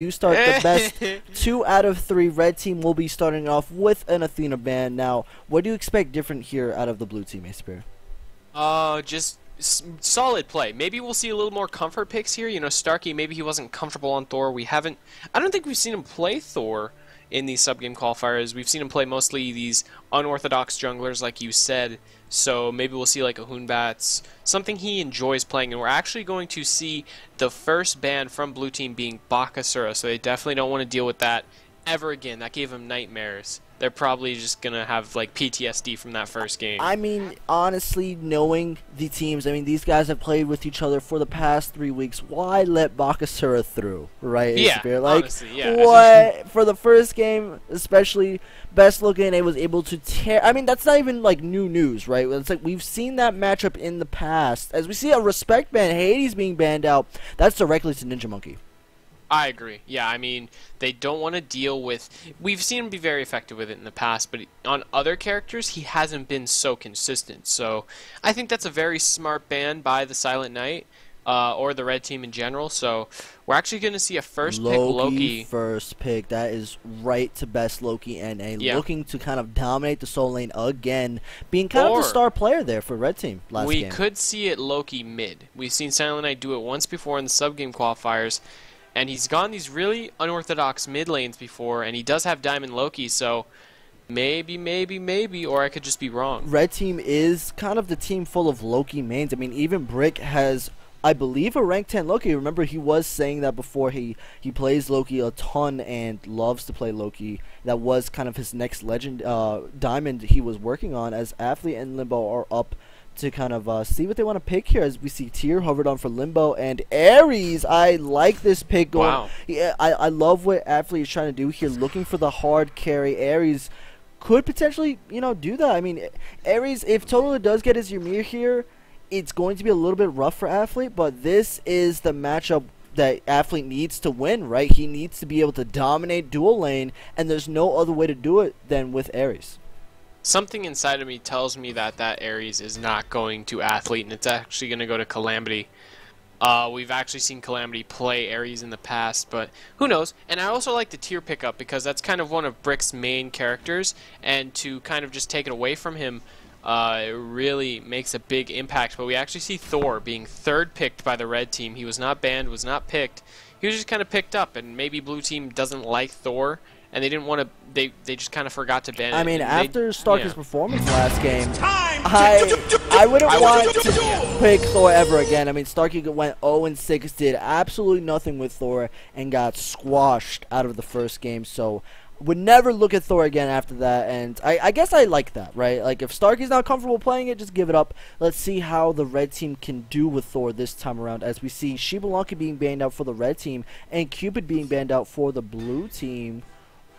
You start the best 2 out of 3. Red team will be starting off with an Athena ban. Now, what do you expect different here out of the blue team, Aspir? Just solid play. Maybe we'll see a little more comfort picks here. You know, Starkey, maybe he wasn't comfortable on Thor. I don't think we've seen him play Thor in these sub-game qualifiers. We've seen him play mostly these unorthodox junglers, like you said. So maybe we'll see like a Hoonbats, something he enjoys playing. And we're actually going to see the first ban from blue team being Bakasura. So they definitely don't want to deal with that ever again. That gave them nightmares. They're probably just going to have like PTSD from that first game. I mean, honestly, knowing the teams, I mean, these guys have played with each other for the past 3 weeks. Why let Bakasura through, right? Yeah, like, honestly, yeah. What? For the first game, especially, best looking, it was able to tear. I mean, that's not even like new news, right? It's like we've seen that matchup in the past. As we see a respect ban, Hades being banned out, that's directly to Ninja Monkey. I agree. Yeah, I mean, they don't want to deal with... We've seen him be very effective with it in the past, but on other characters, he hasn't been so consistent. So I think that's a very smart ban by the Silent Knight, or the red team in general. So we're actually going to see a first pick Loki. First pick. That is right to best Loki NA. Yeah. Looking to kind of dominate the soul lane again. Being kind of the star player there for red team last game. We could see it Loki mid. We've seen Silent Knight do it once before in the sub-game qualifiers. And he's gone these really unorthodox mid lanes before, and he does have Diamond Loki, so maybe, or I could just be wrong. Red team is kind of the team full of Loki mains. I mean, even Brick has, I believe, a rank 10 Loki. Remember, he was saying that before. He plays Loki a ton and loves to play Loki. That was kind of his next legend diamond he was working on, as Athlete and Limbo are up to kind of see what they want to pick here, as we see Tyr hovered on for Limbo and Ares. I like this pick going. Wow. Yeah, I love what Athlete is trying to do here, looking for the hard carry. Ares could potentially, you know, do that. I mean, Ares, if Total does get his Ymir here, it's going to be a little bit rough for Athlete, but this is the matchup that Athlete needs to win, right? He needs to be able to dominate dual lane, and there's no other way to do it than with Ares. Something inside of me tells me that Ares is not going to Athlete, and it's actually going to go to Calamity. We've actually seen Calamity play Ares in the past, but who knows? And I also like the Tyr pickup, because that's kind of one of Brick's main characters, and to kind of just take it away from him, it really makes a big impact. But we actually see Thor being third picked by the red team. He was not banned, was not picked. He was just kind of picked up, and maybe blue team doesn't like Thor, and they didn't want to. They just kind of forgot to ban it. I mean, after Starkey's performance last game, I wouldn't want to pick Thor ever again. I mean, Starkey went 0-6, did absolutely nothing with Thor, and got squashed out of the first game. So would never look at Thor again after that. And I guess I like that, right? Like, if Starkey's not comfortable playing it, just give it up. Let's see how the red team can do with Thor this time around, as we see Shibalanka being banned out for the red team and Cupid being banned out for the blue team.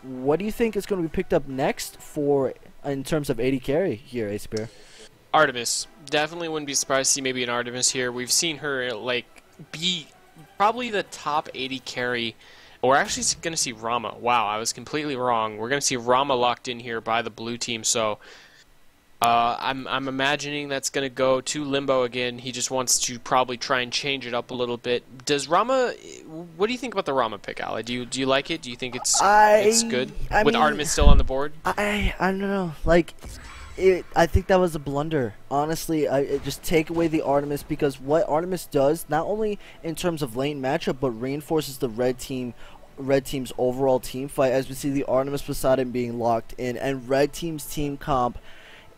What do you think is going to be picked up next for in terms of AD carry here, Aspir? Artemis. Definitely wouldn't be surprised to see maybe an Artemis here. We've seen her like be probably the top AD carry. We're actually going to see Rama. Wow, I was completely wrong. We're going to see Rama locked in here by the blue team. So I'm imagining that's going to go to Limbo again. He just wants to probably try and change it up a little bit. Does Rama? What do you think about the Rama pick, Ali? Do you like it? Do you think it's good with Artemis still on the board? I don't know. Like, I think that was a blunder. Honestly, just take away the Artemis, because what Artemis does, not only in terms of lane matchup, but reinforces the red team's overall team fight. As we see the Artemis Poseidon being locked in, and red team's team comp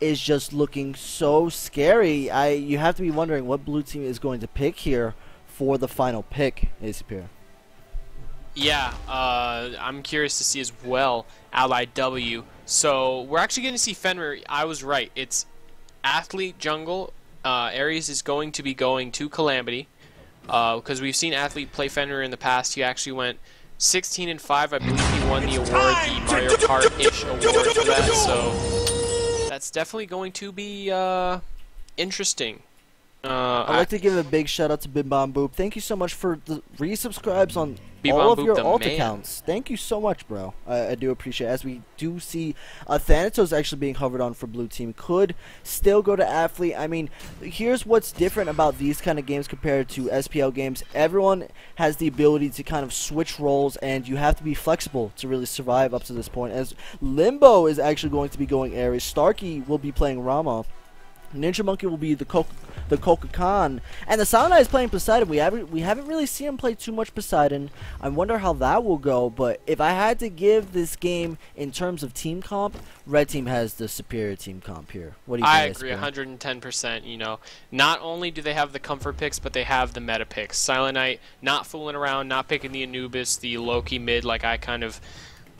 is just looking so scary. You have to be wondering what blue team is going to pick here for the final pick, Aspir. Yeah, I'm curious to see as well. Ally W. So we're actually going to see Fenrir. I was right. It's Athlete jungle. Ares is going to be going to Calamity, because we've seen Athlete play Fenrir in the past. He actually went 16-5. I believe he won the award, the Mario Kart-ish award for that. So that's definitely going to be interesting. I'd like to give a big shout out to Bim Bam Boop. Thank you so much for the resubscribes on all of your the alt man. accounts. Thank you so much, bro. I do appreciate it. As we do see Thanatos actually being hovered on for blue team. Could still go to Athlete. I mean, here's what's different about these kind of games compared to SPL games. Everyone has the ability to kind of switch roles, and you have to be flexible to really survive up to this point. As Limbo is actually going to be going Ares. Starkey will be playing Rama. Ninja Monkey will be the Coca Khan, and the Silent Eye is playing Poseidon. We haven't really seen him play too much Poseidon. I wonder how that will go. But if I had to give this game in terms of team comp, Red Team has the superior team comp here. What do you think? I agree 110%. You know, not only do they have the comfort picks, but they have the meta picks. Silent Knight not fooling around, not picking the Anubis, the Loki mid like I kind of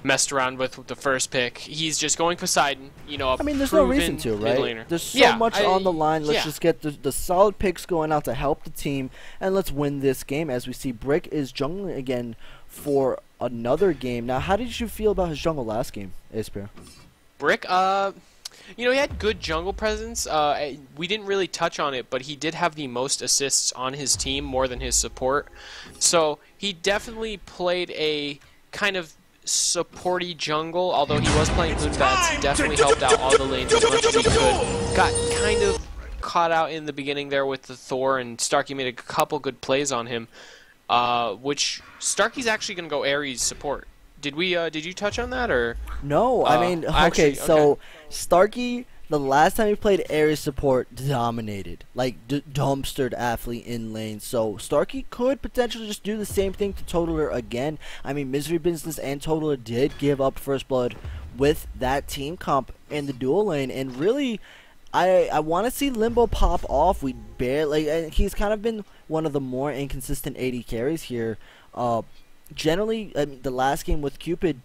messed around with the first pick. He's just going Poseidon, you know. I mean, there's no reason to, right? There's so much on the line. Let's just get the solid picks going out to help the team, and let's win this game. As we see, Brick is jungling again for another game. Now, how did you feel about his jungle last game, Aspire? Brick, you know, he had good jungle presence. We didn't really touch on it, but he did have the most assists on his team, more than his support. So he definitely played a kind of supporty jungle, although he was playing Moonbats. He definitely helped out all the lanes as much as he could. Got kind of caught out in the beginning there with the Thor, and Starkey made a couple good plays on him, which Starkey's actually going to go Ares support. Did you touch on that, or? No, I mean, okay, so Starkey, the last time he played Ares support, dominated, like dumpstered Athlete in lane. So Starkey could potentially just do the same thing to Totaler again. I mean, Misery Business and Totaler did give up first blood with that team comp in the dual lane, and really, I want to see Limbo pop off. We barely, he's kind of been one of the more inconsistent AD carries here. Generally, the last game with Cupid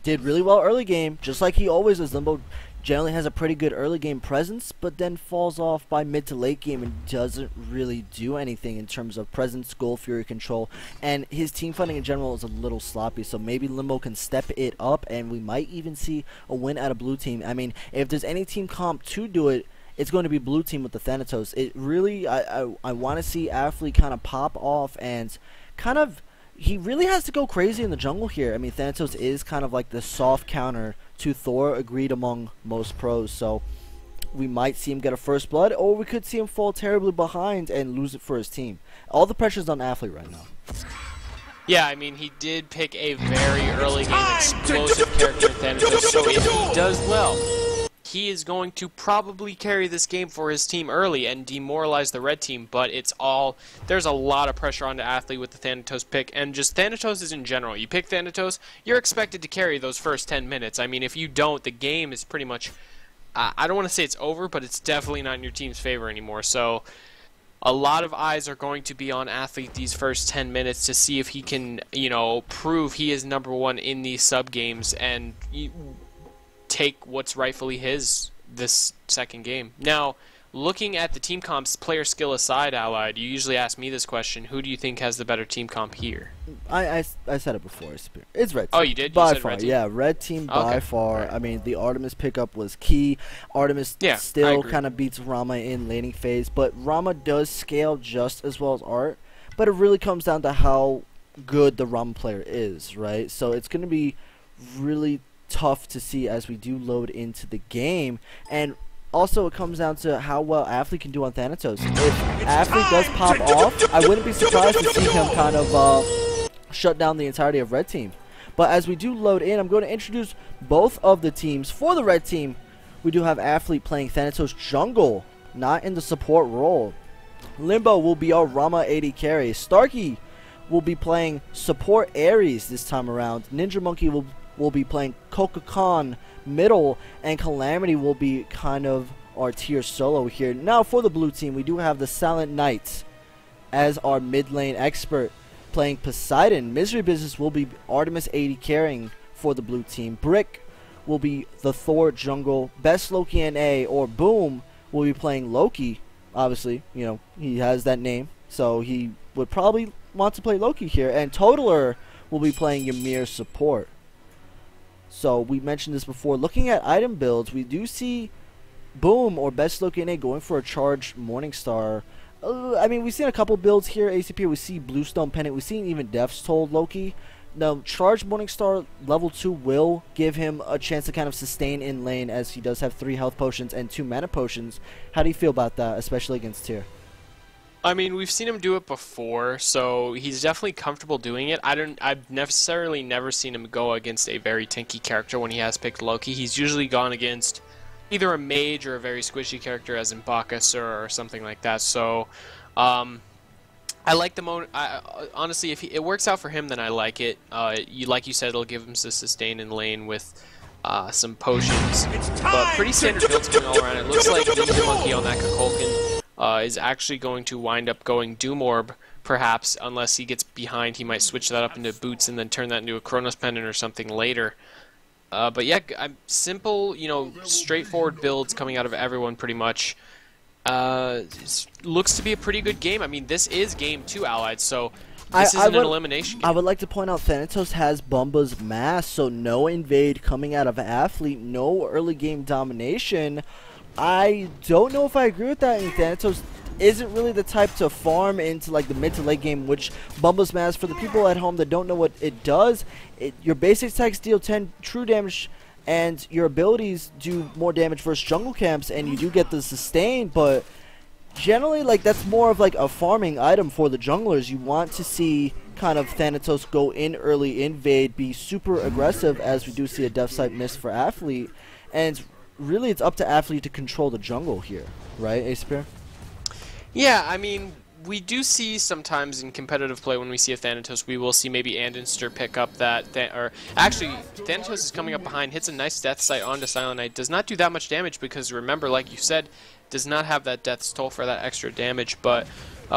did really well early game, just like he always does. Limbo generally has a pretty good early game presence, but then falls off by mid to late game and doesn't really do anything in terms of presence, goal, fury control, and his team fighting in general is a little sloppy. So maybe Limbo can step it up, and we might even see a win out of blue team. I mean, if there's any team comp to do it, it's going to be blue team with the Thanatos. It really, I want to see Athlete kind of pop off and kind of. He really has to go crazy in the jungle here. I mean, Thanatos is kind of like the soft counter to Thor, agreed among most pros. So we might see him get a first blood, or we could see him fall terribly behind and lose it for his team. All the pressure's on Athlete right now. Yeah, I mean, he did pick a very early game explosive character in Thanatos, so if he does well, he is going to probably carry this game for his team early and demoralize the red team, but there's a lot of pressure on the Athlete with the Thanatos pick, and just Thanatos is in general. You pick Thanatos, you're expected to carry those first 10 minutes. I mean, if you don't, the game is pretty much, I don't want to say it's over, but it's definitely not in your team's favor anymore. So a lot of eyes are going to be on Athlete these first 10 minutes to see if he can, you know, prove he is #1 in these sub games and take what's rightfully his this second game. Now, looking at the team comps, player skill aside, Allied, you usually ask me this question: who do you think has the better team comp here? I said it before. It's Red Team. Oh, you did? By you said far, Red Team? yeah. Red Team by far. Right. I mean, the Artemis pickup was key. Artemis still kind of beats Rama in laning phase, but Rama does scale just as well as Art. But it really comes down to how good the Rama player is, right? So it's going to be really tough to see as we do load into the game, and also it comes down to how well Athlete can do on Thanatos. If Athlete does pop off, I wouldn't be surprised to see him kind of shut down the entirety of Red Team. But as we do load in, I'm going to introduce both of the teams. For the Red Team, we do have Athlete playing Thanatos jungle, not in the support role. Limbo will be our Rama AD carry. Starkey will be playing support Ares this time around. Ninja Monkey will be playing Coca Khan middle, and Calamity will be kind of our tier solo here. Now for the blue team, we do have the Silent Knights as our mid lane expert playing Poseidon. Misery Business will be Artemis 80 carrying for the blue team. Brick will be the Thor jungle. Best Loki NA or Boom will be playing Loki. Obviously, you know, he has that name, so he would probably want to play Loki here. And Totaler will be playing Ymir support. So we mentioned this before. Looking at item builds, we do see Boom or Best Loki NA going for a charged Morningstar. I mean, we've seen a couple builds here. ACP, we see Bluestone Pennant. We've seen even Death's Toll Loki. Now, Charged Morningstar level 2 will give him a chance to kind of sustain in lane, as he does have 3 health potions and 2 mana potions. How do you feel about that, especially against tier? I mean, we've seen him do it before, so he's definitely comfortable doing it. I've necessarily never seen him go against a very tanky character when he has picked Loki. He's usually gone against either a mage or a very squishy character, as in Bacchus or something like that. So, I like the mode. Honestly, if it works out for him, then I like it. Like you said, it'll give him some sustain in lane with some potions. But pretty standard builds going all around. It looks like Ninja Monkey on that Kukulkan is actually going to wind up going Doom Orb, perhaps, unless he gets behind. He might switch that up into Boots and then turn that into a Chronos Pendant or something later. But yeah, simple, straightforward builds coming out of everyone pretty much. Looks to be a pretty good game. I mean, this is game 2 Allied, so this isn't an elimination game. I would like to point out Thanatos has Bumba's Mask, so no invade coming out of Athlete, no early game domination. I don't know if I agree with that. Thanatos isn't really the type to farm into like the mid to late game, which Bumba's Mask, for the people at home that don't know what it does, your basic attacks deal 10 true damage, and your abilities do more damage versus jungle camps, and you do get the sustain, but generally, like, that's more of like a farming item for the junglers. You want to see kind of Thanatos go in early, invade, be super aggressive, as we do see a Death Sight miss for Athlete, and really it's up to Athlete to control the jungle here, right, Acepir? Yeah, I mean, we do see sometimes in competitive play when we see a Thanatos, we will see maybe Andinster pick up that, or actually, Thanatos is coming up behind, hits a nice Death Sight onto Silent Knight, does not do that much damage because remember, like you said, does not have that Death's Toll for that extra damage, but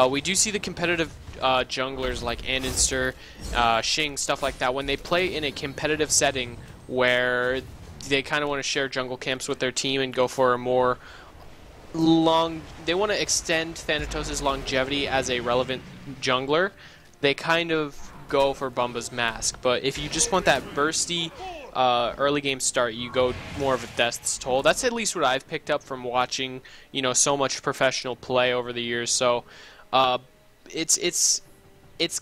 we do see the competitive junglers like Andinster, Xing, stuff like that, when they play in a competitive setting where they kind of want to share jungle camps with their team and go for a more they want to extend Thanatos' longevity as a relevant jungler, they kind of go for Bumba's Mask. But if you just want that bursty early game start, you go more of a Death's Toll. That's at least what I've picked up from watching, so much professional play over the years. So it's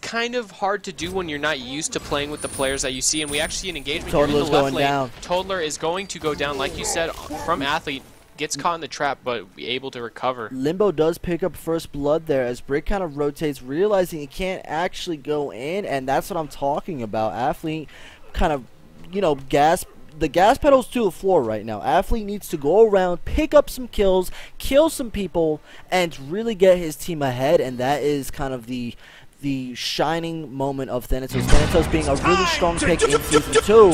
kind of hard to do when you're not used to playing with the players that you see. And we actually see an engagement here in the left lane. Toddler is going to go down, like you said, from Athlete. Gets caught in the trap, but be able to recover. Limbo does pick up first blood there as Brick kind of rotates, realizing he can't actually go in, and that's what I'm talking about. Athlete kind of, the gas pedal's to the floor right now. Athlete needs to go around, pick up some kills, kill some people, and really get his team ahead, and that is kind of the shining moment of Thanatos. Thanatos being a really strong pick in Season 2,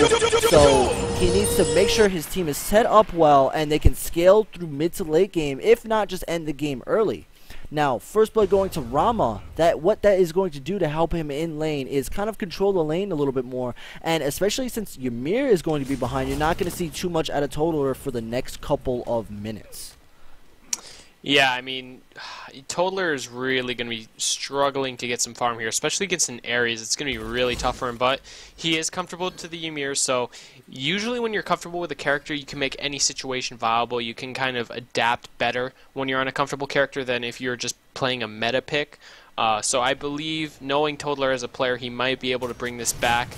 so he needs to make sure his team is set up well and they can scale through mid to late game, if not just end the game early. Now, first blood going to Rama, what that is going to do to help him in lane is kind of control the lane a little bit more, and especially since Ymir is going to be behind, you're not going to see too much out of Toddler for the next couple of minutes. Yeah, I mean, Toddler is really going to be struggling to get some farm here, especially against an Ares. It's going to be really tough for him, but he is comfortable to the Ymir, so usually when you're comfortable with a character, you can make any situation viable. You can kind of adapt better when you're on a comfortable character than if you're just playing a meta pick. So I believe, knowing Toddler as a player, he might be able to bring this back.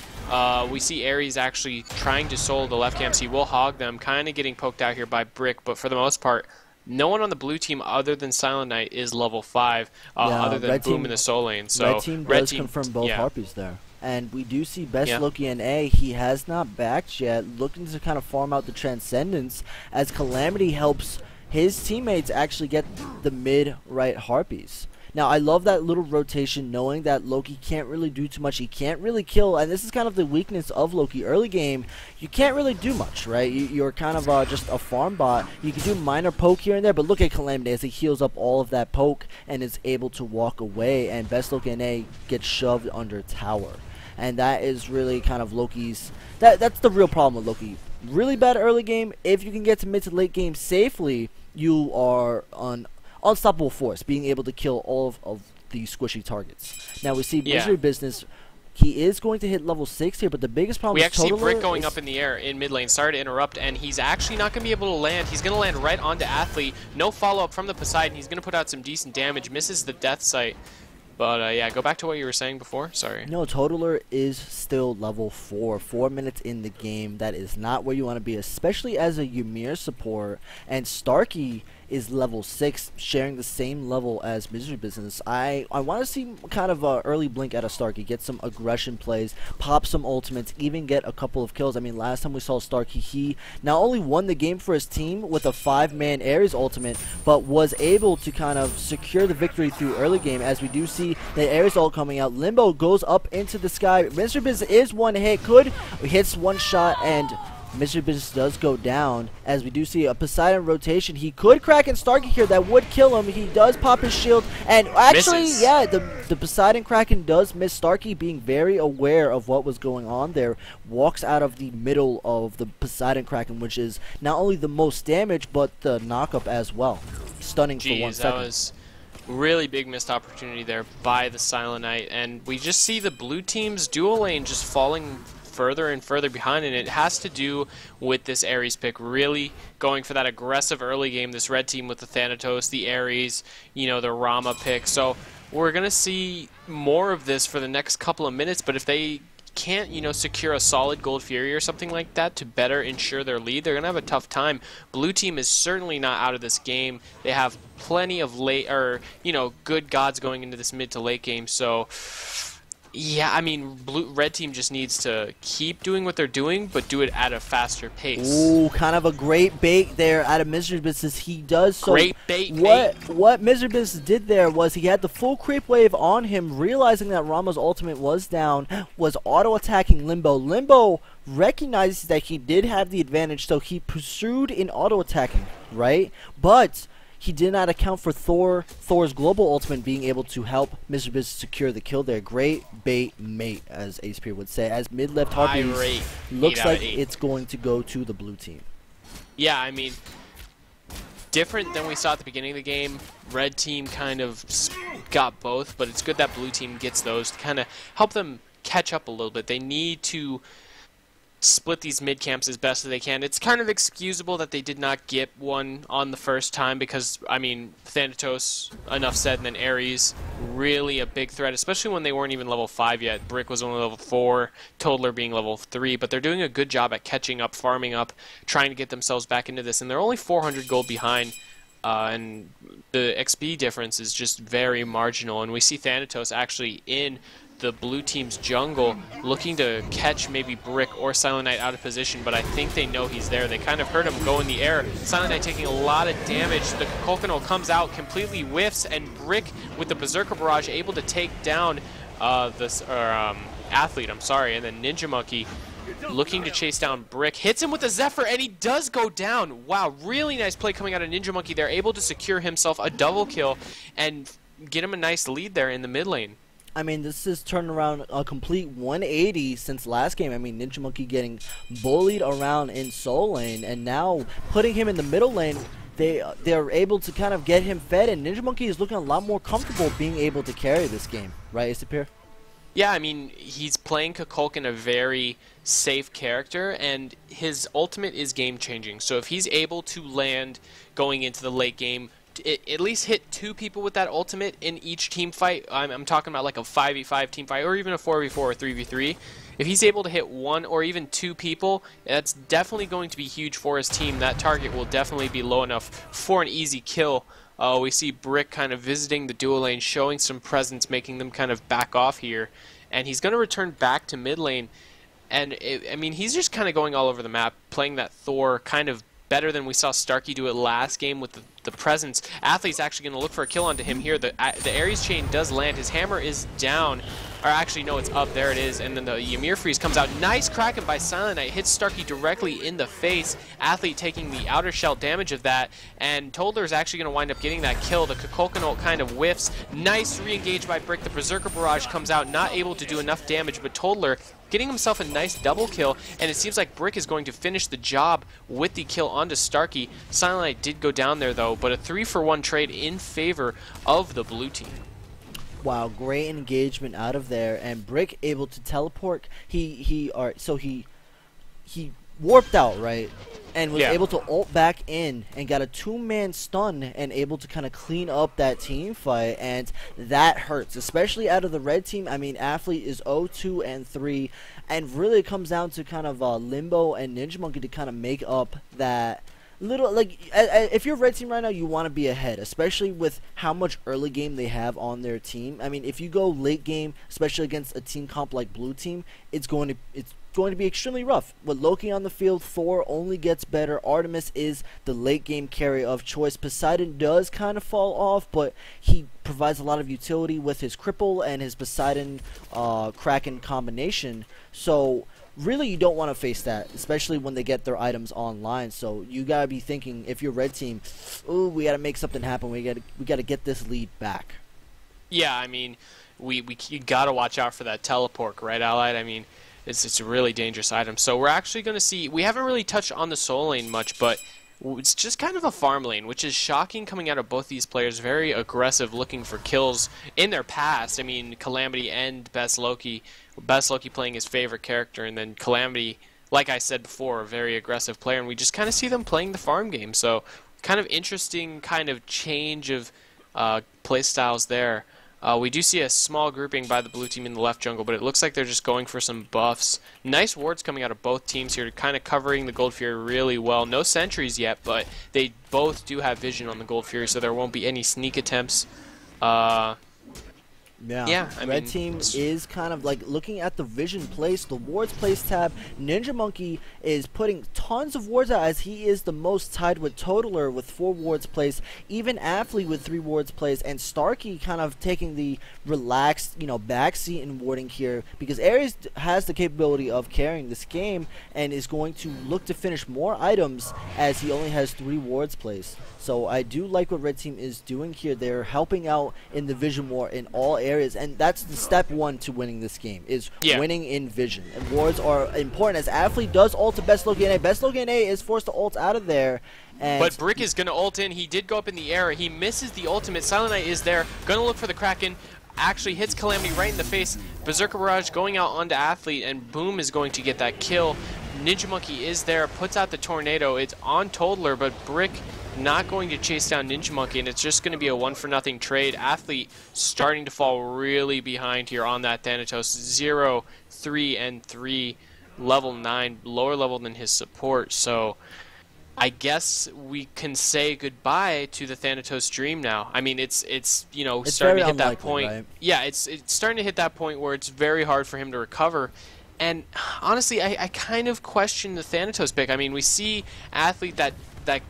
We see Ares actually trying to solo the left camps. He will hog them, kind of getting poked out here by Brick, but for the most part, no one on the blue team other than Silent Knight is level 5, other than Boom in the soul lane. So Red team does confirm both Harpies there. And we do see Best Loki in A. He has not backed yet, looking to kind of farm out the Transcendence as Calamity helps his teammates actually get the mid-right Harpies. Now, I love that little rotation, knowing that Loki can't really do too much. He can't really kill, and this is kind of the weakness of Loki. Early game, you can't really do much, right? You're kind of just a farm bot. You can do minor poke here and there, but look at Calamity as he heals up all of that poke and is able to walk away, and Best Loki and A gets shoved under tower. And that is really kind of Loki's... That's the real problem with Loki. Really bad early game. If you can get to mid to late game safely, you are on unstoppable force, being able to kill all of the squishy targets. Now we see Misery Business He is going to hit level 6 here, but the biggest problem we is actually see Totaler Brick going up in the air in mid lane. Sorry to interrupt, and he's actually not going to be able to land. He's going to land right onto Athlete. No follow-up from the Poseidon. He's going to put out some decent damage, misses the death sight. But yeah, go back to what you were saying before. Sorry. No, Totaler is still level 4. 4 minutes in the game. That is not where you want to be, especially as a Ymir support. And Starkey is level 6, sharing the same level as Misery Business. I want to see kind of a early blink out of Starkey, get some aggression plays, pop some ultimates, even get a couple of kills. I mean, last time we saw Starkey, he not only won the game for his team with a 5-man Ares ultimate, but was able to kind of secure the victory through early game, as we do see the Ares ult coming out. Limbo goes up into the sky. Misery Business is one hit, hits one shot, and Misery Business does go down, as we do see a Poseidon rotation. He could crack in Starkey here. That would kill him. He does pop his shield. And actually, misses. Yeah, the Poseidon Kraken does miss. Starkey, being very aware of what was going on there, walks out of the middle of the Poseidon Kraken, which is not only the most damage, but the knockup as well. Stunning for 1 second. That was really big missed opportunity there by the Silent Knight. And we just see the blue team's dual lane just falling further and further behind, and it has to do with this Ares pick, really going for that aggressive early game. This red team with the Thanatos, the Ares, you know, the Rama pick. So we're gonna see more of this for the next couple of minutes, but if they can't, you know, secure a solid Gold Fury or something like that to better ensure their lead, they're gonna have a tough time. Blue team is certainly not out of this game. They have plenty of good gods going into this mid to late game. So yeah, I mean, red team just needs to keep doing what they're doing, but do it at a faster pace. Ooh, kind of a great bait there out of Misery Business. He does so. Great bait. What Misery Business did there was he had the full creep wave on him, realizing that Rama's ultimate was down, was auto-attacking Limbo. Limbo recognizes that he did have the advantage, so he pursued in auto-attacking, right? But he did not account for Thor's global ultimate being able to help Mr. Business secure the kill there. Great bait mate, as Ace Peer would say. As mid left Harpies looks like it's going to go to the blue team. Yeah, I mean, different than we saw at the beginning of the game. Red team kind of got both, but it's good that blue team gets those to kind of help them catch up a little bit. They need to split these mid camps as best as they can. It's kind of excusable that they did not get one on the first time because, I mean, Thanatos, enough said, and then Ares, really a big threat, especially when they weren't even level 5 yet. Brick was only level 4, Totaler being level 3, but they're doing a good job at catching up, farming up, trying to get themselves back into this, and they're only 400 gold behind, and the XP difference is just very marginal, and we see Thanatos actually in the blue team's jungle looking to catch maybe Brick or Silent Knight out of position, but I think they know he's there. They kind of heard him go in the air. Silent Knight taking a lot of damage. The Kokonol comes out, completely whiffs, and Brick with the Berserker Barrage able to take down Athlete, I'm sorry, and then Ninja Monkey looking to chase down Brick, hits him with a Zephyr, and he does go down. Wow, really nice play coming out of Ninja Monkey. They're able to secure himself a double kill and get him a nice lead there in the mid lane. I mean, this is turned around a complete 180 since last game. I mean, Ninja Monkey getting bullied around in Soul Lane, and now putting him in the middle lane, they're able to kind of get him fed, and Ninja Monkey is looking a lot more comfortable being able to carry this game. Right, Isapir? Yeah, I mean, he's playing Kukulkan, a very safe character, and his ultimate is game-changing. So if he's able to land going into the late game, at least hit 2 people with that ultimate in each team fight. I'm talking about like a 5v5 team fight or even a 4v4 or 3v3. If he's able to hit 1 or even 2 people, that's definitely going to be huge for his team. That target will definitely be low enough for an easy kill. We see Brick kind of visiting the dual lane, showing some presence, making them kind of back off here. And he's going to return back to mid lane. And, I mean, he's just kind of going all over the map, playing that Thor kind of better than we saw Starkey do it last game with the presence. Athlete's actually going to look for a kill onto him here. The Ares chain does land. His hammer is down. Or actually, no, it's up. There it is. And then the Ymir freeze comes out. Nice Kraken by Silent Knight. Hits Starkey directly in the face. Athlete taking the outer shell damage of that. And Toadler is actually going to wind up getting that kill. The Kukulkan kind of whiffs. Nice re-engage by Brick. The Berserker Barrage comes out. Not able to do enough damage, but Toadler getting himself a nice double kill, and it seems like Brick is going to finish the job with the kill onto Starkey. Silent Knight did go down there though, but a 3-for-1 trade in favor of the blue team. Wow, great engagement out of there, and Brick able to teleport. He warped out, right? And was able to ult back in and got a 2-man stun and able to kind of clean up that team fight, and that hurts, especially out of the red team. I mean, Athlete is 0-2 and 3, and really it comes down to kind of Limbo and Ninja Monkey to kind of make up that little, like, if you're red team right now, you want to be ahead, especially with how much early game they have on their team. I mean, if you go late game, especially against a team comp like blue team, it's going to be extremely rough. With Loki on the field, Thor only gets better. Artemis is the late game carry of choice. Poseidon does kind of fall off, but he provides a lot of utility with his cripple and his Poseidon Kraken combination. So really, you don't want to face that, especially when they get their items online. So you gotta be thinking, if you're red team, ooh, we gotta make something happen. We gotta get this lead back. Yeah, I mean, you gotta watch out for that teleport, right, Allied? I mean, it's a really dangerous item. So we're actually going to see, we haven't really touched on the solo lane much, but it's just kind of a farm lane, which is shocking coming out of both these players. Very aggressive, looking for kills in their past. I mean, Calamity and Best Loki playing his favorite character, and then Calamity, like I said before, a very aggressive player, and we just kind of see them playing the farm game. So kind of interesting kind of change of play styles there. We do see a small grouping by the blue team in the left jungle, but it looks like they're just going for some buffs. Nice wards coming out of both teams here, kind of covering the Gold Fury really well. No sentries yet, but they both do have vision on the Gold Fury, so there won't be any sneak attempts. Yeah, red team is kind of like looking at the vision place, the wards place tab. Ninja Monkey is putting tons of wards out, as he is the most tied with Totaler with 4 wards placed, even Athlete with 3 wards placed, and Starkey kind of taking the relaxed, backseat in warding here, because Ares has the capability of carrying this game and is going to look to finish more items as he only has 3 wards placed. So I do like what red team is doing here. They're helping out in the vision war in all areas, and that's the step 1 to winning this game, is winning in vision. And wards are important, as Athlete does ult to Best Loki NA. Best Loki NA is forced to ult out of there. But Brick is going to ult in. He did go up in the air. He misses the ultimate. Silent Knight is there. Going to look for the Kraken. Actually hits Calamity right in the face. Berserker Barrage going out onto Athlete, and Boom is going to get that kill. Ninja Monkey is there, puts out the Tornado. It's on Toddler, but Brick not going to chase down Ninja Monkey, and it's just going to be a 1-for-0 trade. Athlete starting to fall really behind here on that Thanatos. 0, 3, and 3, level 9, lower level than his support. So I guess we can say goodbye to the Thanatos dream now. I mean, it's starting to hit that point. Right? Yeah, it's starting to hit that point where it's very hard for him to recover. And honestly, I kind of question the Thanatos pick. I mean, we see Athlete that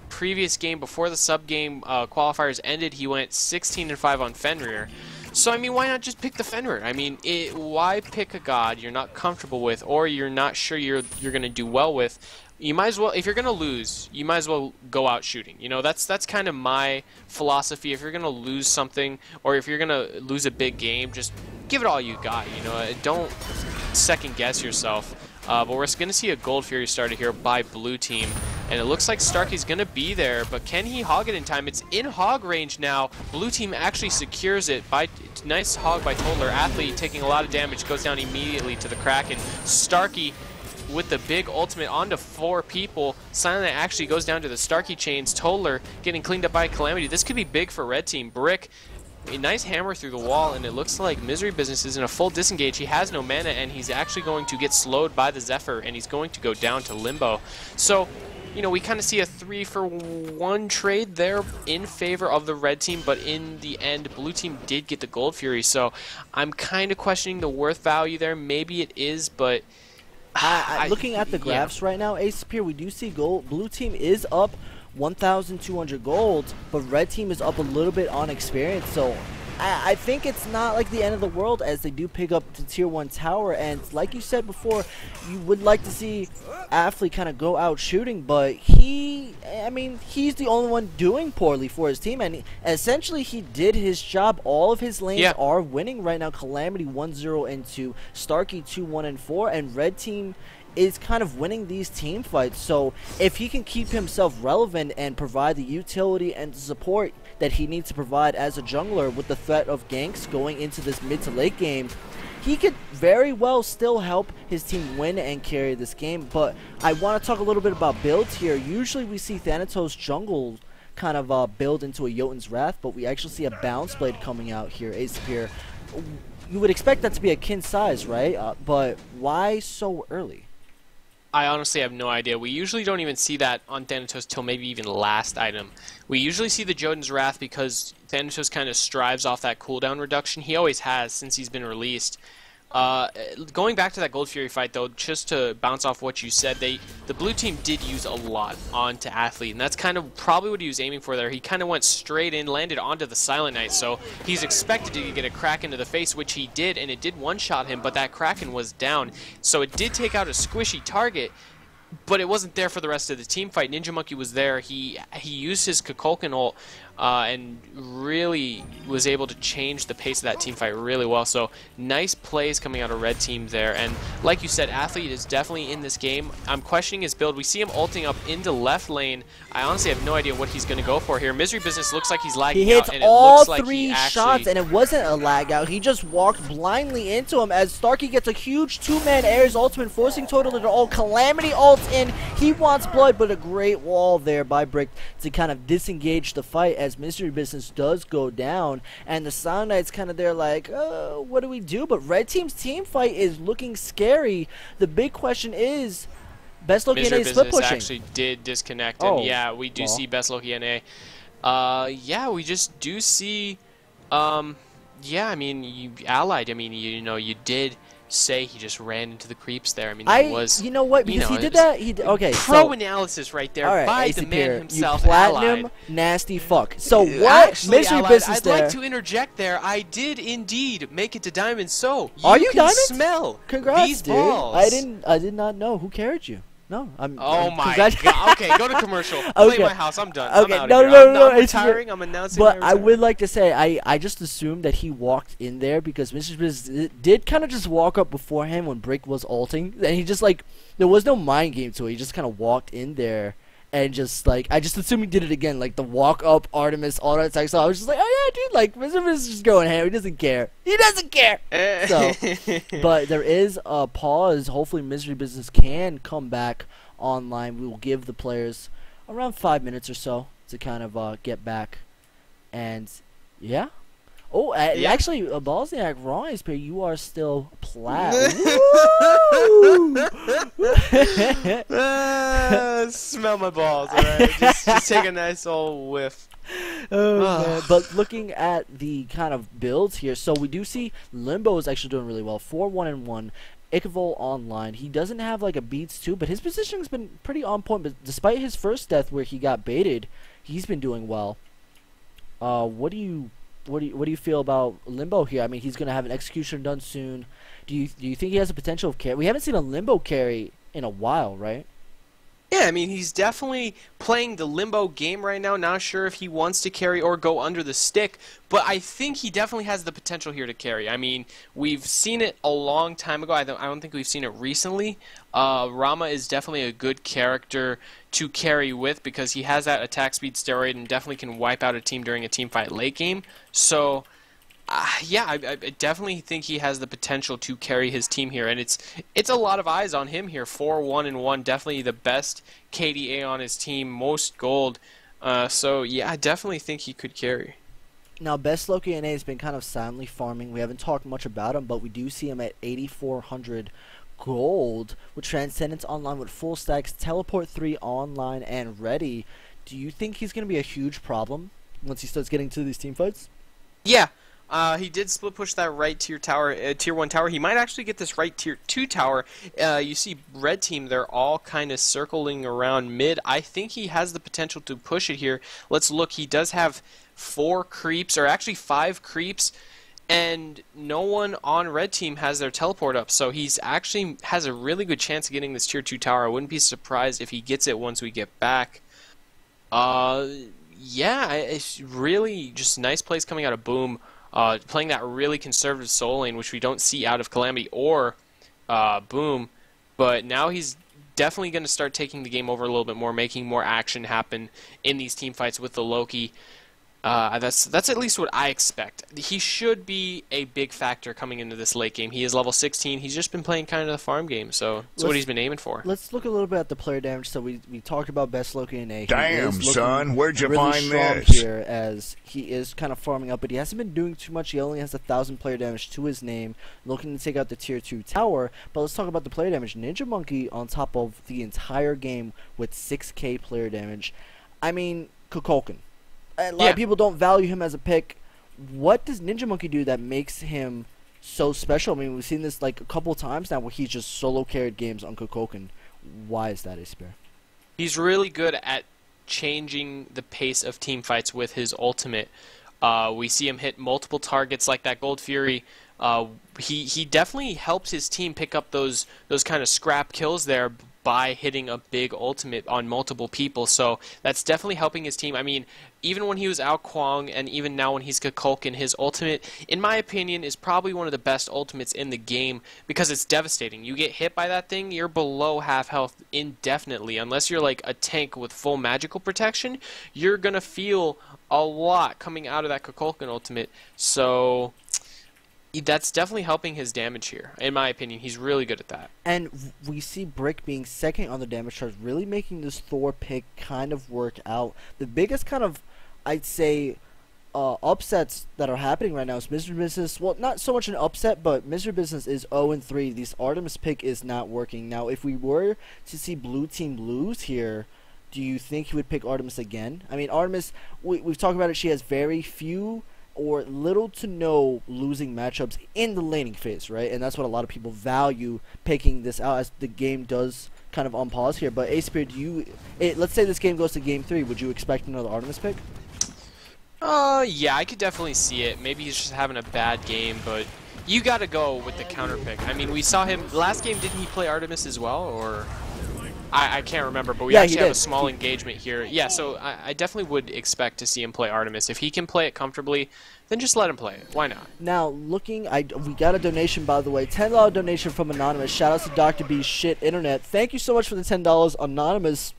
previous game before the sub-game qualifiers ended, he went 16-5 on Fenrir. So, I mean, why not just pick the Fenrir? I mean, why pick a god you're not comfortable with or you're not sure you're going to do well with? You might as well, if you're going to lose, you might as well go out shooting. That's kind of my philosophy. If you're going to lose something or if you're going to lose a big game, just give it all you got. Don't second guess yourself. But we're going to see a Gold Fury started here by blue team, and it looks like Starkey's going to be there, but can he hog it in time? It's in hog range now. Blue team actually secures it. Nice hog by Toddler. Athlete taking a lot of damage, goes down immediately to the Kraken. Starkey with the big ultimate onto 4 people. Silent actually goes down to the Starkey chains. Toddler getting cleaned up by Calamity. This could be big for red team. Brick, a nice hammer through the wall, and it looks like Misery Business is in a full disengage. He has no mana, and he's actually going to get slowed by the Zephyr, and he's going to go down to Limbo. So, we kind of see a 3-for-1 trade there in favor of the red team, but in the end, blue team did get the Gold Fury. So I'm kind of questioning the worth value there. Maybe it is, but looking at the graphs right now, Ace Spear, we do see blue team is up 1,200 gold, but red team is up a little bit on experience. So I think it's not like the end of the world, as they do pick up the tier 1 tower, and like you said before, you would like to see Athlete kind of go out shooting, but he's the only one doing poorly for his team, and essentially he did his job. All of his lanes are winning right now. Calamity 1-0 and 2, Starkey 2-1 and 4, and red team is kind of winning these team fights. So if he can keep himself relevant and provide the utility and support that he needs to provide as a jungler with the threat of ganks going into this mid to late game, he could very well still help his team win and carry this game. But I want to talk a little bit about builds here. Usually we see Thanatos jungle kind of build into a Jotun's Wrath, but we actually see a Bounce Blade coming out here, Ace here. You would expect that to be a kin size, right? But why so early? I honestly have no idea. We usually don't even see that on Thanatos till maybe even last item. We usually see the Jotun's Wrath because Thanatos kind of strives off that cooldown reduction. He always has since he's been released. Going back to that Gold Fury fight, though, just to bounce off what you said, the blue team did use a lot onto Athlete, and that's kind of probably what he was aiming for there. He kind of went straight in, landed onto the Silent Knight, so he's expected to get a Kraken to the face, which he did, and it did one-shot him, but that Kraken was down, so it did take out a squishy target, but it wasn't there for the rest of the team fight. Ninja Monkey was there. He used his Kukulkan ult and really was able to change the pace of that team fight really well. So nice plays coming out of red team there. And like you said, Athlete is definitely in this game. I'm questioning his build. We see him ulting up into left lane. I honestly have no idea what he's going to go for here. Misery Business looks like he's lagging out. He hits and all it looks three like shots, and it wasn't a lag out. He just walked blindly into him as Starkey gets a huge two-man Ares ultimate, forcing Total to all Calamity ults in. He wants blood, but a great wall there by Brick to kind of disengage the fight as Misery Business does go down, and the Silent Knight's kind of there like, what do we do? But red team's team fight is looking scary. The big question is, Best Loki NA split pushing. Actually did disconnect, and yeah, we do see Best Loki NA. Yeah, we just do see, yeah, I mean, you allied. I mean, you did say he just ran into the creeps there. I mean, that was, you know what? Because he did that. He did, okay. Pro analysis right there by the man himself. You platinum allied. Nasty fuck. So what? Misery Business I'd like to interject there. I did indeed make it to diamond. So are you can diamond? Smell Congrats, these dude. balls. I did not know. Who carried you? No, Oh my god. Okay, go to commercial. Okay. Play my house. I'm done. Okay, I'm no. I'm retiring. I'm announcing. But I would like to say I just assumed that he walked in there because Mr. Business did kind of just walk up before him when Brick was ulting, and he just like there was no mind game to it. He just kind of walked in there. And just like I just assumed he did it again, like the walk up Artemis all that type. So I was just like, oh yeah, dude, like Mr. Business is just going ham. He doesn't care. He doesn't care. So, but there is a pause. Hopefully, Misery Business can come back online. We will give the players around 5 minutes or so to kind of get back. And yeah. Oh, yeah. Actually, Ballsniak, wrong is you are still plat. Smell my balls, alright? Just take a nice old whiff. Oh, man. But looking at the kind of builds here, so we do see Limbo is actually doing really well. 4-1-1. Ikevol online. He doesn't have like a Beats too, but his positioning's been pretty on point. But despite his first death where he got baited, he's been doing well. What do you feel about Limbo here? I mean, he's gonna have an execution done soon. Do you think he has the potential of carry? We haven't seen a Limbo carry in a while, right? Yeah, I mean, he's definitely playing the Limbo game right now. Not sure if he wants to carry or go under the stick, but I think he definitely has the potential here to carry. I mean, we've seen it a long time ago. I don't think we've seen it recently. Rama is definitely a good character to carry with because he has that attack speed steroid and definitely can wipe out a team during a team fight late game. So yeah, I definitely think he has the potential to carry his team here, and it's a lot of eyes on him here. 4-1-1, definitely the best KDA on his team, most gold. So yeah, I definitely think he could carry. Now, Best Loki NA has been kind of silently farming. We haven't talked much about him, but we do see him at 8,400 gold with Transcendence online with full stacks, Teleport 3 online and ready. Do you think he's going to be a huge problem once he starts getting to these team fights? Yeah. He did split push that right tier tower, tier 1 tower. He might actually get this right tier 2 tower. You see red team, they're all kind of circling around mid. I think he has the potential to push it here. Let's look. He does have 4 creeps, or actually 5 creeps, and no one on red team has their teleport up. So he's actually has a really good chance of getting this tier 2 tower. I wouldn't be surprised if he gets it once we get back. Yeah, it's really just nice plays coming out of Boom. Playing that really conservative soul lane, which we don't see out of Calamity or Boom. but now he's definitely going to start taking the game over a little bit more, making more action happen in these team fights with the Loki. That's at least what I expect. He should be a big factor coming into this late game. He is level 16. He's just been playing kind of the farm game, so that's what he's been aiming for. Let's look a little bit at the player damage. So we talked about best Loki in A. Damn, son, where'd you really find strong this? here, as he is kind of farming up, but he hasn't been doing too much. He only has 1,000 player damage to his name, looking to take out the tier 2 tower. But let's talk about the player damage. Ninja Monkey on top of the entire game with 6k player damage. I mean, Kukulkan. A lot of people don't value him as a pick. What does Ninja Monkey do that makes him so special? I mean, we've seen this like a couple times now where he's just solo carried games on Kukulkan. Why is that, Aspire? He's really good at changing the pace of team fights with his ultimate. We see him hit multiple targets like that Gold Fury. He definitely helps his team pick up those kind of scrap kills there by hitting a big ultimate on multiple people. So that's definitely helping his team. I mean, even when he was out Kwong and even now when he's Kukulkan, his ultimate, in my opinion, is probably one of the best ultimates in the game because it's devastating. You get hit by that thing, you're below half health indefinitely. Unless you're like a tank with full magical protection, you're going to feel a lot coming out of that Kukulkan ultimate. So that's definitely helping his damage here. In my opinion, he's really good at that. And we see Brick being second on the damage chart, really making this Thor pick kind of work out. The biggest kind of, I'd say, upsets that are happening right now is Mr. Business. Well, not so much an upset, but Mr. Business is 0-3. This Artemis pick is not working. Now, if we were to see Blue Team lose here, do you think he would pick Artemis again? I mean, Artemis, we've talked about it. She has very few or little to no losing matchups in the laning phase, right? And that's what a lot of people value picking this out as the game does kind of on pause here. But Aspire, let's say this game goes to game 3, would you expect another Artemis pick? Yeah, I could definitely see it. Maybe he's just having a bad game, but you got to go with the counter pick. I mean, we saw him last game. Didn't he play Artemis as well, or? I can't remember, but we actually have a small engagement here. Yeah, so I definitely would expect to see him play Artemis. If he can play it comfortably, then just let him play it. Why not? Now, we got a donation, by the way. $10 donation from Anonymous. Shout out to Dr. B's shit internet. Thank you so much for the $10, Anonymous.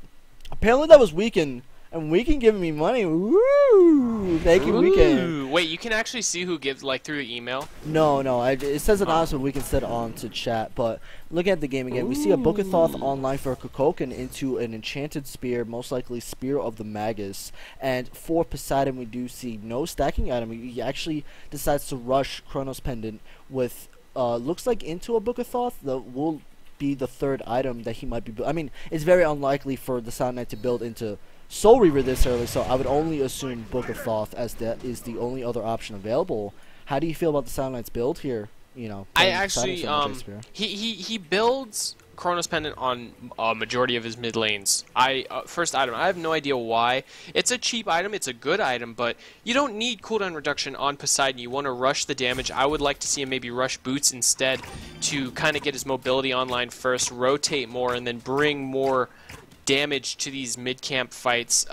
Apparently that was Weekend. And Weekend giving me money. Woo! Thank you, Weekend. Wait, you can actually see who gives, like, through the email? No. It says anonymous, but Weekend said on to chat. But looking at the game again, we see a Book of Thoth online for Kukulkan into an enchanted spear, most likely Spear of the Magus. And for Poseidon, we do see no stacking item. He actually decides to rush Chronos Pendant with, looks like into a Book of Thoth. Will be the third item that he might be. I mean, it's very unlikely for the Sound Knight to build into Soul Reaver this early, so I would only assume Book of Thoth as that is the only other option available. How do you feel about the Sound Knight's build here? You know, I actually he builds Chronos Pendant on a majority of his mid lanes. First item, I have no idea why. It's a cheap item, it's a good item, but you don't need cooldown reduction on Poseidon. You want to rush the damage. I would like to see him maybe rush Boots instead to kind of get his mobility online first, rotate more, and then bring more damage to these mid-camp fights.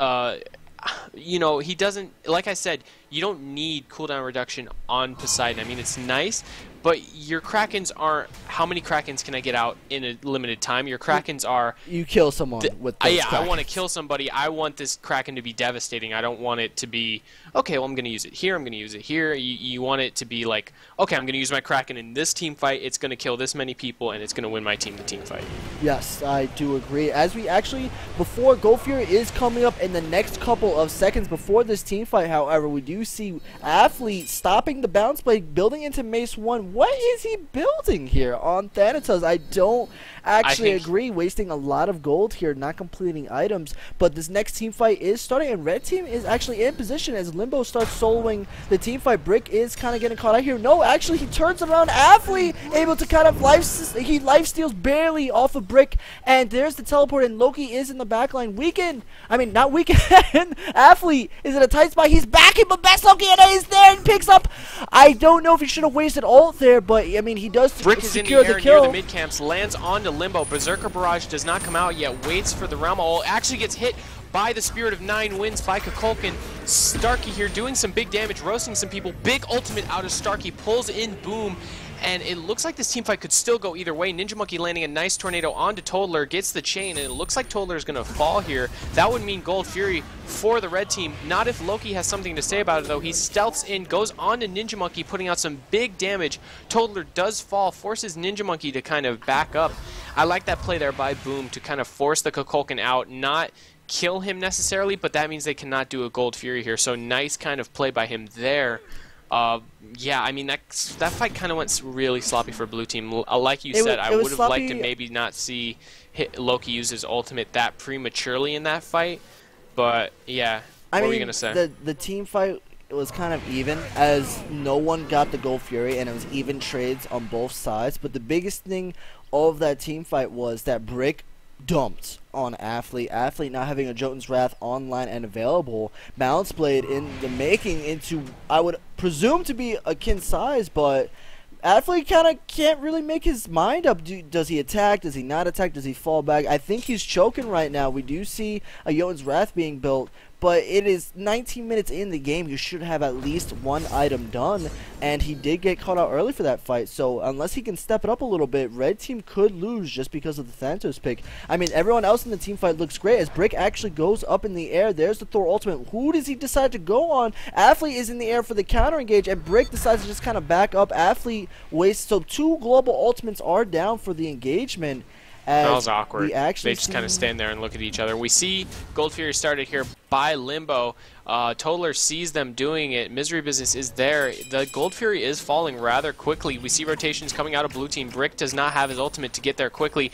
You know, he doesn't, like I said, you don't need cooldown reduction on Poseidon. I mean, it's nice, but your Krakens aren't, how many Krakens can I get out in a limited time? Your Krakens are... You kill someone with those Yeah, Krakens. I want to kill somebody. I want this Kraken to be devastating. I don't want it to be, okay, well, I'm going to use it here, I'm going to use it here. You want it to be like, okay, I'm going to use my Kraken in this team fight, it's going to kill this many people, and it's going to win my team the team fight. Yes, I do agree. As we actually, before Gold Fury is coming up in the next couple of seconds before this team fight, however, we do see Athlete stopping the bounce blade, building into Mace 1. What is he building here on Thanatos? I don't actually agree. Wasting a lot of gold here, not completing items. But this next team fight is starting, and Red Team is actually in position as Limbo starts soloing the team fight. Brick is kind of getting caught out here. No, actually, he turns around. Athlete able to kind of life steals barely off of Brick, and there's the teleport, and Loki is in the backline. Athlete is in a tight spot. He's backing, but best Loki and is there and picks up. I don't know if he should have wasted ult there, but I mean, he does Brick is in the air near the mid camps, lands onto Limbo. Berserker Barrage does not come out yet, waits for the Realm ult, actually gets hit by the Spirit of 9 Winds by Kukulkan. Starkey here doing some big damage, roasting some people. Big ultimate out of Starkey, pulls in Boom, And it looks like this team fight could still go either way. Ninja Monkey landing a nice tornado onto Toadler, gets the chain, and it looks like Toadler is going to fall here. That would mean Gold Fury for the red team. Not if Loki has something to say about it, though. He stealths in, goes on to Ninja Monkey, putting out some big damage. Toadler does fall, forces Ninja Monkey to kind of back up. I like that play there by Boom to kind of force the Kukulkan out, not kill him necessarily, but that means they cannot do a Gold Fury here. So nice kind of play by him there. Yeah, I mean, that fight kind of went really sloppy for blue team. Like you said, I would have liked to maybe not see Loki use his ultimate that prematurely in that fight. But, yeah, what were you going to say? The team fight was kind of even, as no one got the Gold Fury, and it was even trades on both sides. But the biggest thing of that team fight was that Brick dumped on Athlete. Athlete not having a Jotun's Wrath online and available. Balance Blade in the making into, I would presume to be a kin size, but Athlete kind of can't really make his mind up. Does he attack? Does he not attack? Does he fall back? I think he's choking right now. We do see a Jotun's Wrath being built, but it is 19 minutes in the game. You should have at least one item done, and he did get caught out early for that fight. So unless he can step it up a little bit, red team could lose just because of the Thanatos pick. I mean, everyone else in the team fight looks great as Brick actually goes up in the air. There's the Thor ultimate. Who does he decide to go on? Athlete is in the air for the counter engage, and Brick decides to just kind of back up. Athlete wastes, so two global ultimates are down for the engagement. That was awkward. They just kind of stand there and look at each other. We see Gold Fury started here by Limbo. Toadler sees them doing it. Misery Business is there. The Gold Fury is falling rather quickly. We see rotations coming out of blue team. Brick does not have his ultimate to get there quickly.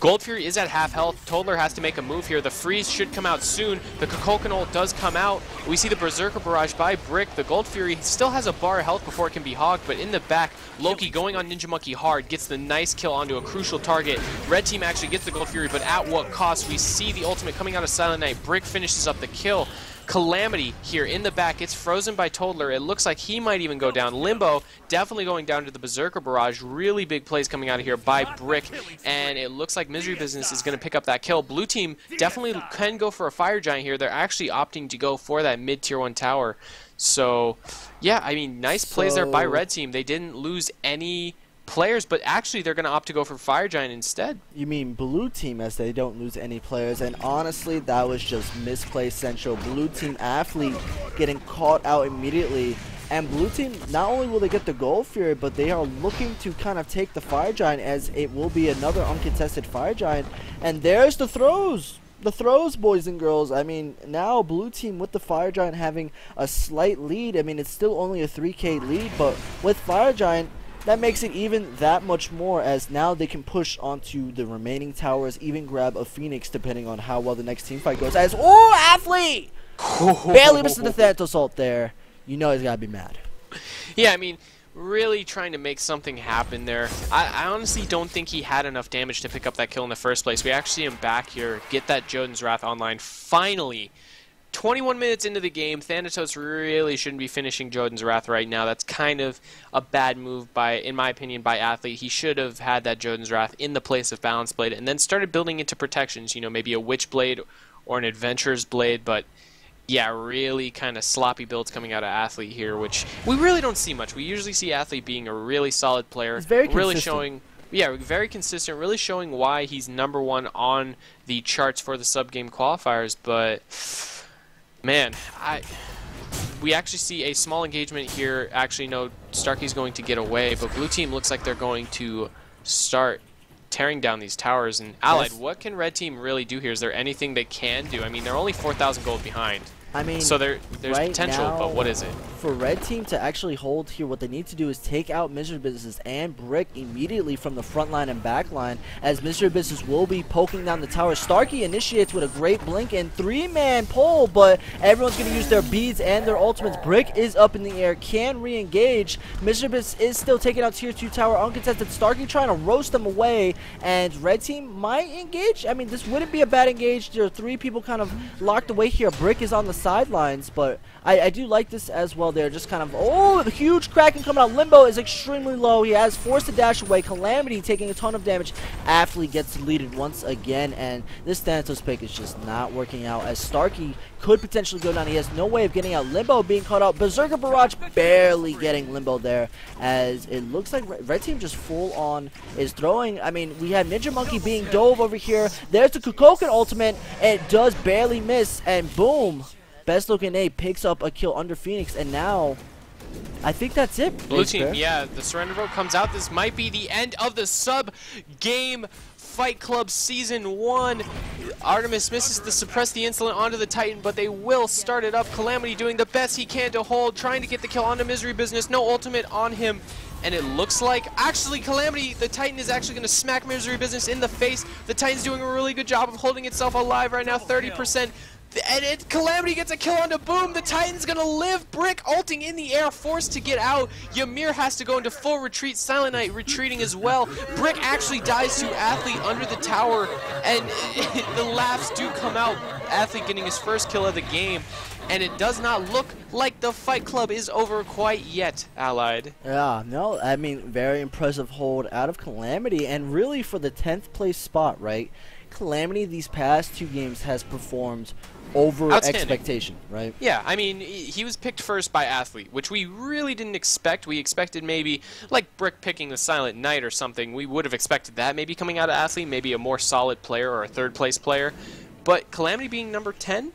Gold Fury is at half health. Toadler has to make a move here. The freeze should come out soon. The Kukulkan ult does come out. We see the Berserker Barrage by Brick. The Gold Fury still has a bar of health before it can be hogged, but in the back, Loki going on Ninja Monkey hard, gets the nice kill onto a crucial target. Red team actually gets the Gold Fury, but at what cost? We see the ultimate coming out of Silent Knight. Brick finishes up the kill. Calamity here in the back. It's frozen by Toadler. It looks like he might even go down. Limbo definitely going down to the Berserker Barrage. Really big plays coming out of here by Brick, and it looks like Misery Business is going to pick up that kill. Blue team definitely can go for a Fire Giant here. They're actually opting to go for that mid tier 1 tower. So, yeah, I mean, nice plays there by Red team. They didn't lose any players, but actually they're going to opt to go for Fire Giant instead. You mean blue team, as they don't lose any players, and honestly that was just misplaced central. Blue team Athlete getting caught out immediately, and blue team, not only will they get the Gold Fury, but they are looking to kind of take the Fire Giant, as it will be another uncontested Fire Giant. And there's the throws. The throws, boys and girls. I mean, now blue team with the Fire Giant having a slight lead. I mean, it's still only a 3k lead, but with Fire Giant, that makes it even that much more, as now they can push onto the remaining towers, even grab a Phoenix depending on how well the next team fight goes. As, oh, Athlete! Barely missed the Thanatos ult there. You know he's got to be mad. Yeah, I mean, really trying to make something happen there. I honestly don't think he had enough damage to pick up that kill in the first place. We actually see him back here, get that Jotun's Wrath online. Finally, 21 minutes into the game, Thanatos really shouldn't be finishing Jotun's Wrath right now. That's kind of a bad move, in my opinion, by Athlete. He should have had that Jotun's Wrath in the place of Balance Blade and then started building into protections, you know, maybe a Witch Blade or an Adventurer's Blade, but yeah, really kind of sloppy builds coming out of Athlete here, which we really don't see much. We usually see Athlete being a really solid player. He's very really consistent. Showing, yeah, very consistent, really showing why he's #1 on the charts for the sub-game qualifiers, but man, we actually see a small engagement here. Actually, no, Starkey's going to get away, but blue team looks like they're going to start tearing down these towers. And Allied, what can red team really do here? Is there anything they can do? I mean, they're only 4,000 gold behind. I mean, so there's right potential, now, but what is it? For red team to actually hold here, what they need to do is take out Misery Business and Brick immediately from the front line and back line, as Misery Business will be poking down the tower. Starkey initiates with a great blink and 3-man pull, but everyone's going to use their beads and their ultimates. Brick is up in the air, can re-engage. Misery Business is still taking out tier 2 tower uncontested. Starkey trying to roast them away, and red team might engage. I mean, this wouldn't be a bad engage. There are 3 people kind of locked away here. Brick is on the sidelines, but I do like this as well. They're just kind of, oh, the huge Kraken coming out. Limbo is extremely low. He has forced to dash away. Calamity taking a ton of damage. Athlete gets deleted once again, and this Thanatos pick is just not working out, as Starkey could potentially go down. He has no way of getting out. Limbo being caught out. Berserker Barrage barely getting Limbo there, as it looks like Red Team just full on is throwing. I mean, we have Ninja Monkey being dove over here. There's the Kukoken ultimate. It does barely miss, and boom. Best looking A picks up a kill under Phoenix, and now I think that's it. Blue team, yeah, the surrender vote comes out. This might be the end of the sub-game Fight Club Season 1. Artemis misses the suppress the insolent onto the Titan, but they will start it up. Calamity doing the best he can to hold, trying to get the kill onto Misery Business. No ultimate on him. And it looks like, actually, Calamity, the Titan is actually going to smack Misery Business in the face. The Titan's doing a really good job of holding itself alive right now, 30%. And Calamity gets a kill onto Boom. The Titan's gonna live. Brick ulting in the air, forced to get out. Ymir has to go into full retreat. Silent Knight retreating as well. Brick actually dies to Athlete under the tower, and the laughs do come out. Athlete getting his first kill of the game, and it does not look like the Fight Club is over quite yet, Allied. Yeah, no, I mean, very impressive hold out of Calamity, and really for the 10th place spot, right? Calamity these past 2 games has performed over expectation, right? Yeah, I mean, he was picked first by Athlete, which we really didn't expect. We expected maybe, like Brick picking the Silent Knight or something, we would have expected that maybe coming out of Athlete, maybe a more solid player or a 3rd place player. But Calamity being number 10,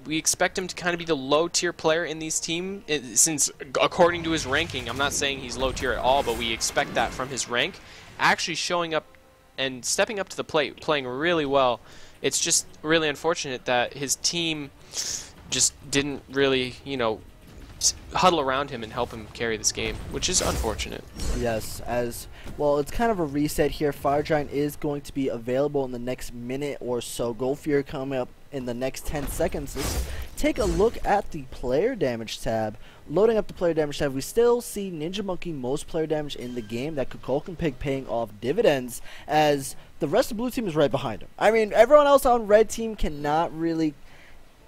we expect him to kind of be the low-tier player in these teams, since according to his ranking, I'm not saying he's low-tier at all, but we expect that from his rank, actually showing up and stepping up to the plate, playing really well. It's just really unfortunate that his team just didn't really, you know, huddle around him and help him carry this game, which is unfortunate. Yes, as well, it's kind of a reset here. Fire Giant is going to be available in the next minute or so. Gold Fury coming up in the next 10 seconds. Let's take a look at the player damage tab. Loading up the player damage tab, we still see Ninja Monkey most player damage in the game. That Kukulkan Pig paying off dividends, as the rest of the blue team is right behind him. I mean, everyone else on red team cannot really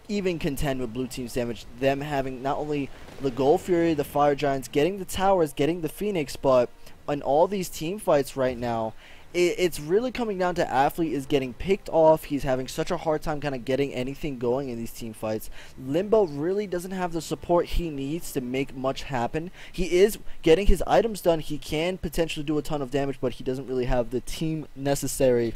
even contend with blue team's damage. Them having not only the Gold Fury, the Fire Giants, getting the towers, getting the Phoenix, but in all these team fights right now, it's really coming down to Athlete is getting picked off. He's having such a hard time kind of getting anything going in these team fights. Limbo really doesn't have the support he needs to make much happen. He is getting his items done. He can potentially do a ton of damage, but he doesn't really have the team necessary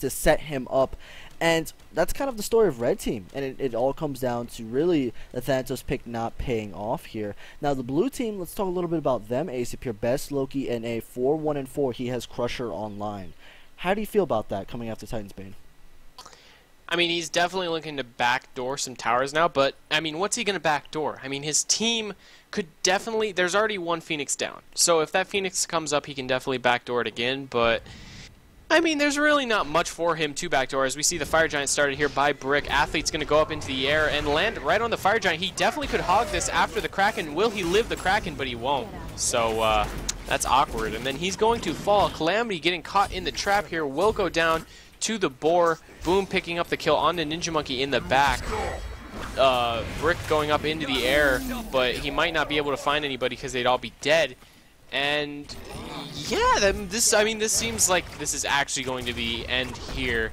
to set him up. And that's kind of the story of red team, and it all comes down to really the Thanatos pick not paying off here. Now the blue team, let's talk a little bit about them. Ace here, best Loki in a 4-1-4. He has Crusher online. How do you feel about that coming after Titan's Bane? I mean, he's definitely looking to backdoor some towers now, but I mean, what's he going to backdoor? I mean, his team could definitely, there's already one Phoenix down, so if that Phoenix comes up, he can definitely backdoor it again, but I mean, there's really not much for him to backdoor. As we see the Fire Giant started here by Brick. Athlete's going to go up into the air and land right on the Fire Giant. He definitely could hog this after the Kraken. Will he live the Kraken? But he won't. So that's awkward. And then he's going to fall. Calamity getting caught in the trap here will go down to the Boar. Boom picking up the kill on the Ninja Monkey in the back. Brick going up into the air, but he might not be able to find anybody because they'd all be dead. And yeah, this seems like this is actually going to be end here.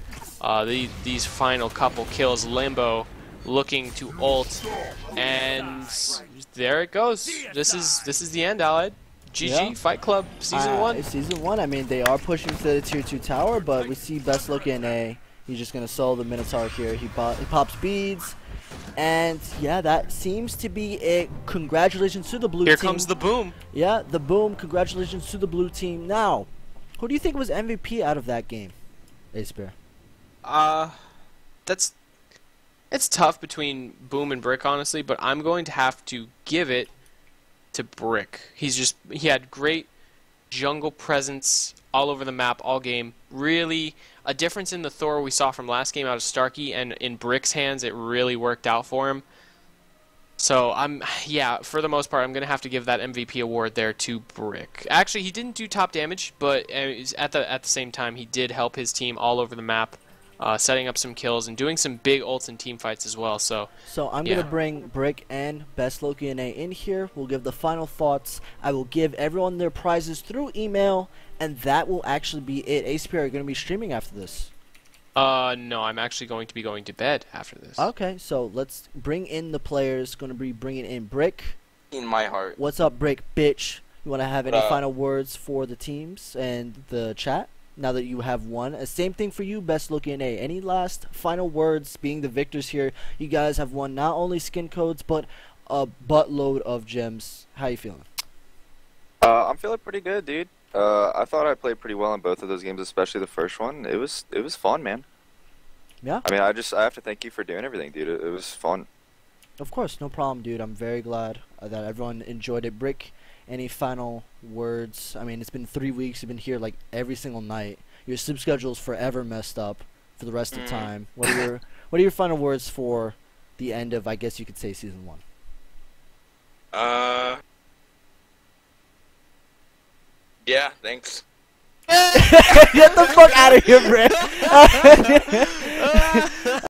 These final couple kills, Limbo looking to ult, and there it goes. This is the end, Allied. GG, yeah. Fight Club Season 1. Season 1. I mean, they are pushing to the Tier 2 tower, but we see Best Look in A. He's just gonna solo the Minotaur here. He pops beads. And yeah, that seems to be it. Congratulations to the blue team. Here comes the Boom. Yeah, the Boom. Congratulations to the blue team. Now, who do you think was MVP out of that game, Ace Bear? It's tough between Boom and Brick, honestly, but I'm going to have to give it to Brick. He had great jungle presence all over the map all game. Really a difference in the Thor we saw from last game out of Starkey, and in Brick's hands it really worked out for him. So for the most part I'm gonna have to give that MVP award there to Brick. Actually, he didn't do top damage, but at the same time he did help his team all over the map. setting up some kills, and doing some big ults and team fights as well. So I'm going to bring Brick and Best Loki and A in here. We'll give the final thoughts. I will give everyone their prizes through email, and that will actually be it. ACP, are you going to be streaming after this? No, I'm actually going to be going to bed after this. Okay, so let's bring in the players. Going to be bringing in Brick. In my heart. What's up, Brick, bitch? You want to have any final words for the teams and the chat now that you have won? Same thing for you, Best Looking A. Any last final words, being the victors here? You guys have won not only skin codes, but a buttload of gems. How you feeling? I'm feeling pretty good, dude. I thought I played pretty well in both of those games, especially the first one. It was fun, man. Yeah? I mean, I have to thank you for doing everything, dude. It was fun. Of course, no problem, dude. I'm very glad that everyone enjoyed it. Brick, any final words? I mean, it's been 3 weeks. You've been here like every single night. Your sleep schedule is forever messed up for the rest of the time. What are your final words for the end of, I guess you could say, season 1? Yeah, thanks. Get the fuck out of here, Brick.